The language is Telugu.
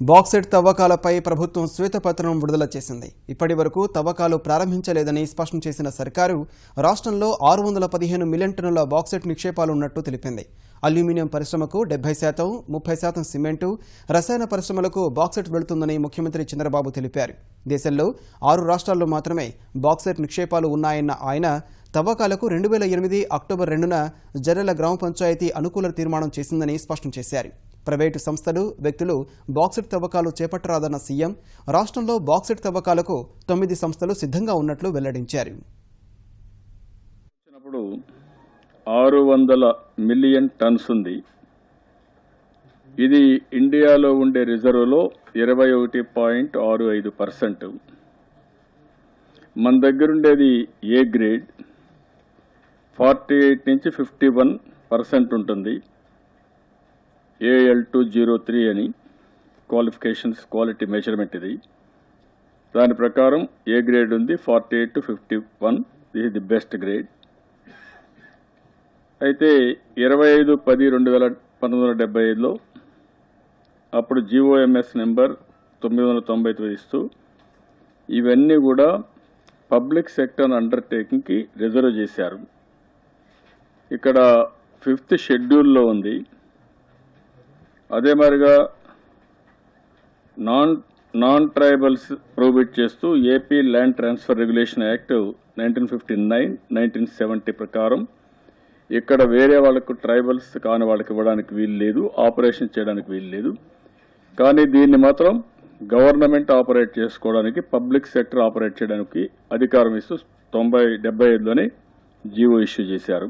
బాక్సైట్ తవ్వకాలపై ప్రభుత్వం శ్వేతపత్రం విడుదల చేసింది. ఇప్పటి వరకు తవ్వకాలు ప్రారంభించలేదని స్పష్టం చేసిన సర్కారు రాష్ట్రంలో 615 మిలియన్ టన్నుల బాక్సైట్ నిక్షేపాలు ఉన్నట్టు తెలిపింది. అల్యూమినియం పరిశ్రమకు 70%, 30% సిమెంటు, రసాయన పరిశ్రమలకు బాక్సైట్ వెళుతుందని ముఖ్యమంత్రి చంద్రబాబు తెలిపారు. దేశంలో 6 రాష్ట్రాల్లో మాత్రమే బాక్సైట్ నిక్షేపాలు ఉన్నాయన్న ఆయన తవ్వకాలకు 2008 అక్టోబర్ 2న జర్రెల గ్రామ పంచాయతీ అనుకూల తీర్మానం చేసిందని స్పష్టం చేశారు. ప్రైవేటు సంస్థలు, వ్యక్తులు బాక్సైట్ తవ్వకాలు చేపట్టరాదన్న సీఎం రాష్ట్రంలో బాక్సైట్ తవ్వకాలకు 9 సంస్థలు సిద్ధంగా ఉన్నట్లు వెల్లడించారు. 600 మిలియన్ టన్స్ ఉంది. ఇది ఇండియాలో ఉండే రిజర్వ్లో 21.65%. మన దగ్గరుండేది ఏ గ్రేడ్ 48 నుంచి 51% ఉంటుంది. AL203 అని క్వాలిఫికేషన్స్ క్వాలిటీ మెజర్మెంట్ ఇది. దాని ప్రకారం ఏ గ్రేడ్ ఉంది 48 to 51. This is the best grade. అయితే 25/10/1975లో అప్పుడు GOMS నెంబర్ 999 ఇస్తూ ఇవన్నీ కూడా పబ్లిక్ సెక్టర్ అండర్టేకింగ్కి రిజర్వ్ చేశారు. ఇక్కడ 5th షెడ్యూల్లో ఉంది. అదే మాదిరిగా నాన్ ట్రైబల్స్ ప్రొహిబిట్ చేస్తూ AP land transfer regulation act 1959, 1970 ప్రకారం ఇక్కడ వేరే వాళ్ళకు ట్రైబల్స్ కాని వాళ్ళకి ఇవ్వడానికి వీలు లేదు, ఆపరేషన్ చేయడానికి వీలు లేదు. కానీ దీన్ని మాత్రం గవర్నమెంట్ ఆపరేట్ చేసుకోవడానికి, పబ్లిక్ సెక్టర్ ఆపరేట్ చేయడానికి అధికారం ఇస్తూ 1975లోనే జీవో ఇష్యూ చేశారు.